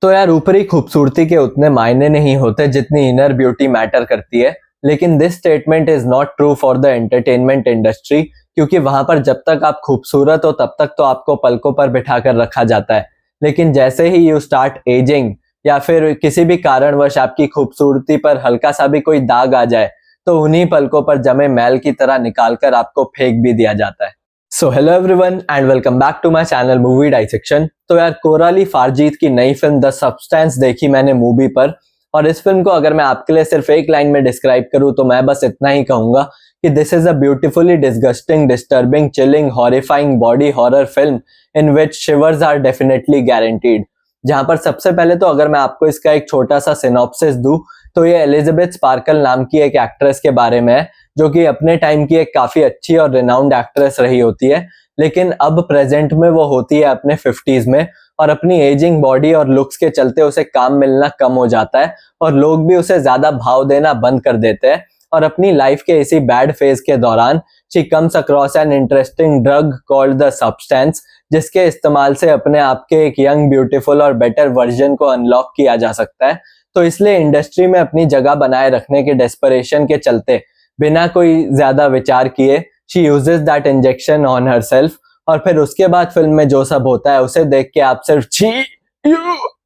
तो यार ऊपरी खूबसूरती के उतने मायने नहीं होते जितनी इनर ब्यूटी मैटर करती है। लेकिन this statement is not true for the entertainment industry, क्योंकि वहां पर जब तक आप खूबसूरत हो तब तक तो आपको पलकों पर बिठा कर रखा जाता है। लेकिन जैसे ही यू स्टार्ट एजिंग या फिर किसी भी कारणवश आपकी खूबसूरती पर हल्का सा भी कोई दाग आ जाए तो उन्हीं पलकों पर जमे मैल की तरह निकाल कर आपको फेंक भी दिया जाता है। So hello everyone and welcome back to my channel movie dissection. तो यार कोराली फारजीत की नई फिल्म द सब्सटेंस देखी मैंने मूवी पर, और इस फिल्म को अगर मैं आपके लिए सिर्फ एक लाइन में डिस्क्राइब करूं तो मैं बस इतना ही कहूंगा कि this is a beautifully disgusting, disturbing, chilling, horrifying body horror film in which shivers are definitely guaranteed. जहां पर सबसे पहले तो अगर मैं आपको इसका एक छोटा सा सिनॉप्सिस दूं तो ये एलिजाबेथ स्पार्कल नाम की एक एक्ट्रेस के बारे में है, जो कि अपने टाइम की एक काफी अच्छी और रिनाउंड एक्ट्रेस रही होती है। लेकिन अब प्रेजेंट में वो होती है अपने 50s में, और अपनी एजिंग बॉडी और लुक्स के चलते उसे काम मिलना कम हो जाता है और लोग भी उसे ज्यादा भाव देना बंद कर देते हैं। और अपनी लाइफ के इसी बैड फेज के दौरान she comes across an interesting drug called the substance, जिसके इस्तेमाल से अपने आप के एक यंग, ब्यूटीफुल और बेटर वर्जन को अनलॉक किया जा सकता है। तो इसलिए इंडस्ट्री में अपनी जगह बनाए रखने के डेस्परेशन के चलते बिना कोई ज्यादा विचार किए she uses that injection on herself, और फिर उसके बाद फिल्म में जो सब होता है उसे देख के आप सिर्फ छी, यू,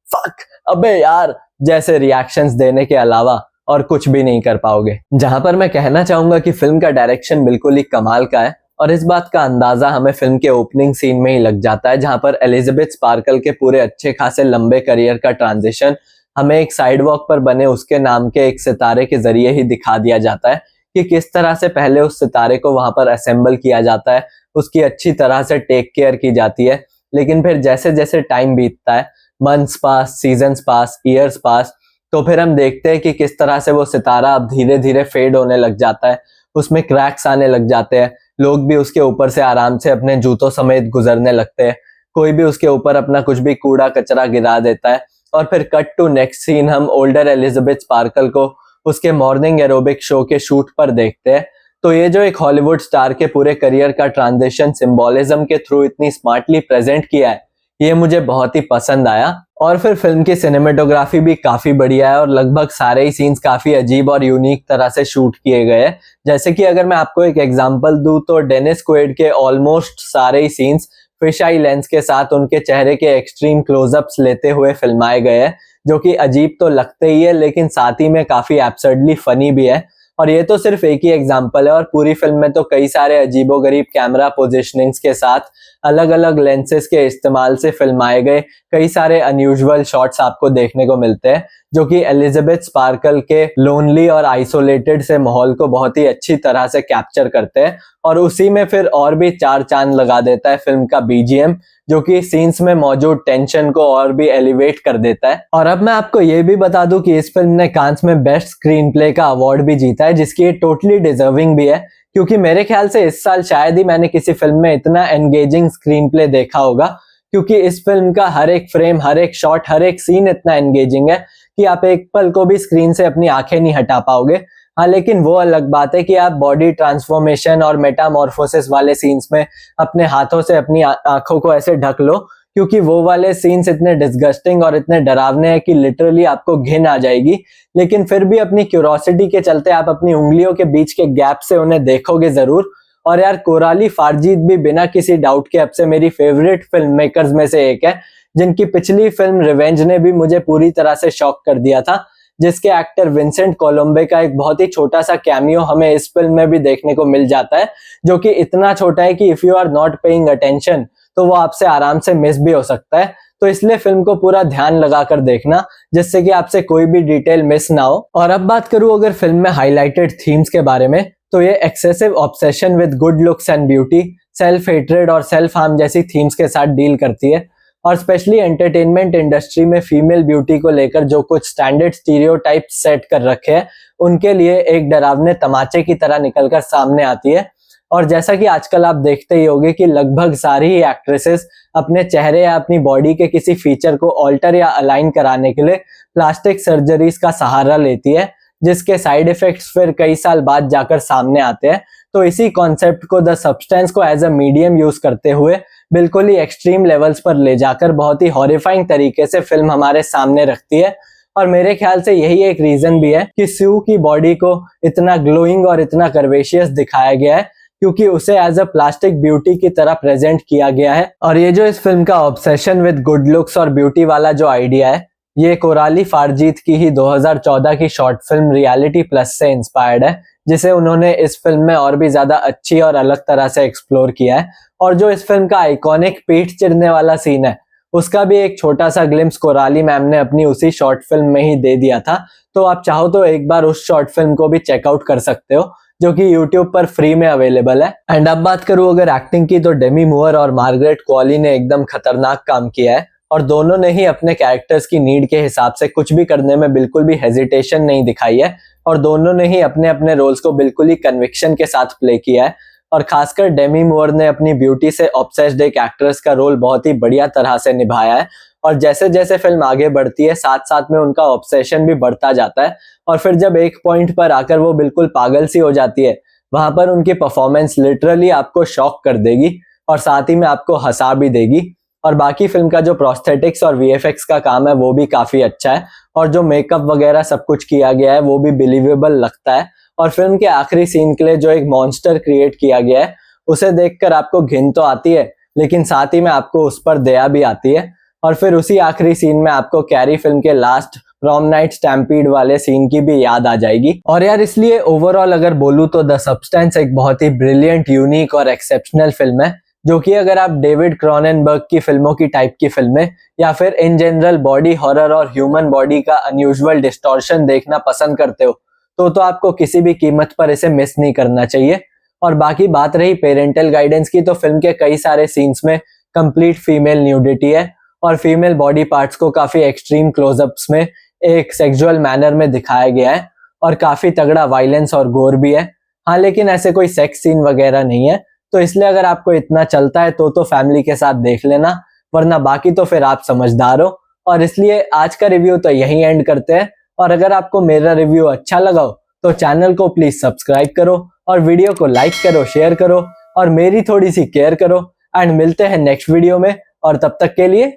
फक, अबे यार जैसे रिएक्शंस देने के अलावा और कुछ भी नहीं कर पाओगे। जहां पर मैं कहना चाहूंगा कि फिल्म का डायरेक्शन बिल्कुल ही कमाल का है, और इस बात का अंदाजा हमें फिल्म के ओपनिंग सीन में ही लग जाता है, जहां पर एलिजाबेथ स्पार्कल के पूरे अच्छे खासे लंबे करियर का ट्रांजिशन हमें एक साइडवॉक पर बने उसके नाम के एक सितारे के जरिए ही दिखा दिया जाता है कि किस तरह से पहले उस सितारे को वहां पर असेंबल किया जाता है, उसकी अच्छी तरह से टेक केयर की जाती है। लेकिन फिर जैसे जैसे टाइम बीतता है, मंथ्स पास, सीजन्स पास, ईयर्स पास, तो फिर हम देखते हैं कि किस तरह से वो सितारा अब धीरे धीरे फेड होने लग जाता है, उसमें क्रैक्स आने लग जाते हैं, लोग भी उसके ऊपर से आराम से अपने जूतों समेत गुजरने लगते हैं, कोई भी उसके ऊपर अपना कुछ भी कूड़ा कचरा गिरा देता है। और फिर कट टू नेक्स्ट सीन, हम ओल्डर एलिजाबेथ स्पार्कल को उसके मॉर्निंग एरोबिक शो के शूट पर देखते हैं। तो ये जो एक हॉलीवुड स्टार के पूरे करियर का ट्रांजिशन सिंबोलिज्म के थ्रू इतनी स्मार्टली प्रेजेंट किया है, ये मुझे बहुत ही पसंद आया। और फिर फिल्म की सिनेमेटोग्राफी भी काफी बढ़िया है और लगभग सारे ही सीन्स काफी अजीब और यूनिक तरह से शूट किए गए हैं। जैसे कि अगर मैं आपको एक एग्जांपल दूं तो डेनिस क्वेड के ऑलमोस्ट सारे ही सीन्स फिश आई लेंस के साथ उनके चेहरे के एक्सट्रीम क्लोजअप्स लेते हुए फिल्माए गए हैं, जो कि अजीब तो लगते ही है लेकिन साथ ही में काफी एब्सर्डली फनी भी है। और ये तो सिर्फ एक ही एग्जांपल है, और पूरी फिल्म में तो कई सारे अजीबोगरीब कैमरा पोजीशनिंग्स के साथ अलग अलग लेंसेज के इस्तेमाल से फिल्माए गए कई सारे अनयूजुअल शॉट्स आपको देखने को मिलते हैं, जो कि एलिजाबेथ स्पार्कल के लोनली और आइसोलेटेड से माहौल को बहुत ही अच्छी तरह से कैप्चर करते हैं। और उसी में फिर और भी चार चांद लगा देता है फिल्म का बीजीएम, जो कि सीन्स में मौजूद टेंशन को और भी एलिवेट कर देता है। और अब मैं आपको ये भी बता दूं कि इस फिल्म ने कांस में बेस्ट स्क्रीन प्ले का अवार्ड भी जीता है, जिसकी ये टोटली डिजर्विंग भी है, क्योंकि मेरे ख्याल से इस साल शायद ही मैंने किसी फिल्म में इतना एंगेजिंग स्क्रीन प्ले देखा होगा, क्योंकि इस फिल्म का हर एक फ्रेम, हर एक शॉट, हर एक सीन इतना एंगेजिंग है कि आप एक पल को भी स्क्रीन से अपनी आंखें नहीं हटा पाओगे। हाँ, लेकिन वो अलग बात है कि आप बॉडी ट्रांसफॉर्मेशन और मेटामॉर्फोसिस वाले सीन्स में अपने हाथों से अपनी आंखों को ऐसे ढक लो, क्योंकि वो वाले सीन्स इतने डिस्गस्टिंग और इतने डरावने हैं कि लिटरली आपको घिन आ जाएगी। लेकिन फिर भी अपनी क्यूरोसिटी के चलते आप अपनी उंगलियों के बीच के गैप से उन्हें देखोगे जरूर। और यार कोराली फारजीत भी बिना किसी डाउट के अब से मेरी फेवरेट फिल्म मेकर्स में से एक है, जिनकी पिछली फिल्म रिवेंज ने भी मुझे पूरी तरह से शॉक कर दिया था, जिसके एक्टर विंसेंट कोलंबे का एक बहुत ही छोटा सा कैमियो हमें इस फिल्म में भी देखने को मिल जाता है, जो कि इतना छोटा है कि if you are not paying attention तो वो आपसे आराम से मिस भी हो सकता है। तो इसलिए फिल्म को पूरा ध्यान लगाकर देखना, जिससे कि आपसे कोई भी डिटेल मिस ना हो। और अब बात करूं अगर फिल्म में हाईलाइटेड थीम्स के बारे में, तो ये excessive obsession with good looks and beauty, self hatred और सेल्फ हार्म जैसी थीम्स के साथ डील करती है। और स्पेशली एंटरटेनमेंट इंडस्ट्री में फीमेल ब्यूटी को लेकर जो कुछ स्टैंडर्ड स्टीरियोटाइप सेट कर रखे हैं, उनके लिए एक डरावने तमाचे की तरह निकलकर सामने आती है। और जैसा कि आजकल आप देखते ही होंगे कि लगभग सारी ही एक्ट्रेसेस अपने चेहरे या अपनी बॉडी के किसी फीचर को ऑल्टर या अलाइन कराने के लिए प्लास्टिक सर्जरीज का सहारा लेती है, जिसके साइड इफेक्ट्स फिर कई साल बाद जाकर सामने आते हैं। तो इसी कॉन्सेप्ट को द सब्सटेंस को एज अ मीडियम यूज करते हुए बिल्कुल ही एक्सट्रीम लेवल्स पर ले जाकर बहुत ही हॉरिफाइंग तरीके से फिल्म हमारे सामने रखती है। और मेरे ख्याल से यही एक रीजन भी है कि स्यू की बॉडी को इतना ग्लोइंग और इतना कर्वेशियस दिखाया गया है, क्योंकि उसे एज अ प्लास्टिक ब्यूटी की तरह प्रेजेंट किया गया है। और ये जो इस फिल्म का ऑब्सेशन विद गुड लुक्स और ब्यूटी वाला जो आइडिया है, ये कोराली फारजीत की ही 2014 की शॉर्ट फिल्म रियलिटी प्लस से इंस्पायर्ड है, जिसे उन्होंने इस फिल्म में और भी ज्यादा अच्छी और अलग तरह से एक्सप्लोर किया है। और जो इस फिल्म का आइकॉनिक पीठ चिरने वाला सीन है, उसका भी एक छोटा सा ग्लिम्स कोराली मैम ने अपनी उसी शॉर्ट फिल्म में ही दे दिया था। तो आप चाहो तो एक बार उस शॉर्ट फिल्म को भी चेकआउट कर सकते हो, जो कि यूट्यूब पर फ्री में अवेलेबल है। एंड अब बात करूं अगर एक्टिंग की, तो डेमी मूवर और मार्गरेट क्वाली ने एकदम खतरनाक काम किया है, और दोनों ने ही अपने कैरेक्टर्स की नीड के हिसाब से कुछ भी करने में बिल्कुल भी हेजिटेशन नहीं दिखाई है, और दोनों ने ही अपने अपने रोल्स को बिल्कुल ही कन्विक्शन के साथ प्ले किया है। और खासकर डेमी मूवर ने अपनी ब्यूटी से ऑब्सेस्ड एक एक्ट्रेस का रोल बहुत ही बढ़िया तरह से निभाया है। और जैसे जैसे फिल्म आगे बढ़ती है, साथ साथ में उनका ऑब्सेशन भी बढ़ता जाता है, और फिर जब एक पॉइंट पर आकर वो बिल्कुल पागल सी हो जाती है, वहां पर उनकी परफॉर्मेंस लिटरली आपको शॉक कर देगी और साथ ही में आपको हंसा भी देगी। और बाकी फिल्म का जो प्रोस्थेटिक्स और वीएफएक्स का काम है, वो भी काफी अच्छा है, और जो मेकअप वगैरह सब कुछ किया गया है वो भी बिलीवेबल लगता है। और फिल्म के आखिरी सीन के लिए जो एक मॉन्स्टर क्रिएट किया गया है, उसे देखकर आपको घिन तो आती है, लेकिन साथ ही में आपको उस पर दया भी आती है। और फिर उसी आखिरी सीन में आपको कैरी फिल्म के लास्ट प्रॉम नाइट स्टैम्पीड वाले सीन की भी याद आ जाएगी। और यार इसलिए ओवरऑल अगर बोलूं तो द सब्सटेंस एक बहुत ही ब्रिलियंट, यूनिक और एक्सेप्शनल फिल्म है, जो कि अगर आप डेविड क्रॉननबर्ग की फिल्मों की टाइप की फिल्में या फिर इन जनरल बॉडी हॉरर और ह्यूमन बॉडी का अनयूजुअल डिस्टॉर्शन देखना पसंद करते हो, तो आपको किसी भी कीमत पर इसे मिस नहीं करना चाहिए। और बाकी बात रही पेरेंटल गाइडेंस की, तो फिल्म के कई सारे सीन्स में कंप्लीट फीमेल न्यूडिटी है, और फीमेल बॉडी पार्ट्स को काफी एक्सट्रीम क्लोजअप्स में एक सेक्सुअल मैनर में दिखाया गया है, और काफी तगड़ा वायलेंस और गोर भी है। हाँ, लेकिन ऐसे कोई सेक्स सीन वगैरह नहीं है, तो इसलिए अगर आपको इतना चलता है तो फैमिली के साथ देख लेना, वरना बाकी तो फिर आप समझदार हो। और इसलिए आज का रिव्यू तो यहीं एंड करते हैं। और अगर आपको मेरा रिव्यू अच्छा लगा हो तो चैनल को प्लीज सब्सक्राइब करो, और वीडियो को लाइक करो, शेयर करो, और मेरी थोड़ी सी केयर करो। एंड मिलते हैं नेक्स्ट वीडियो में, और तब तक के लिए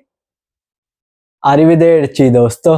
अरिविदेर्ची दोस्तों।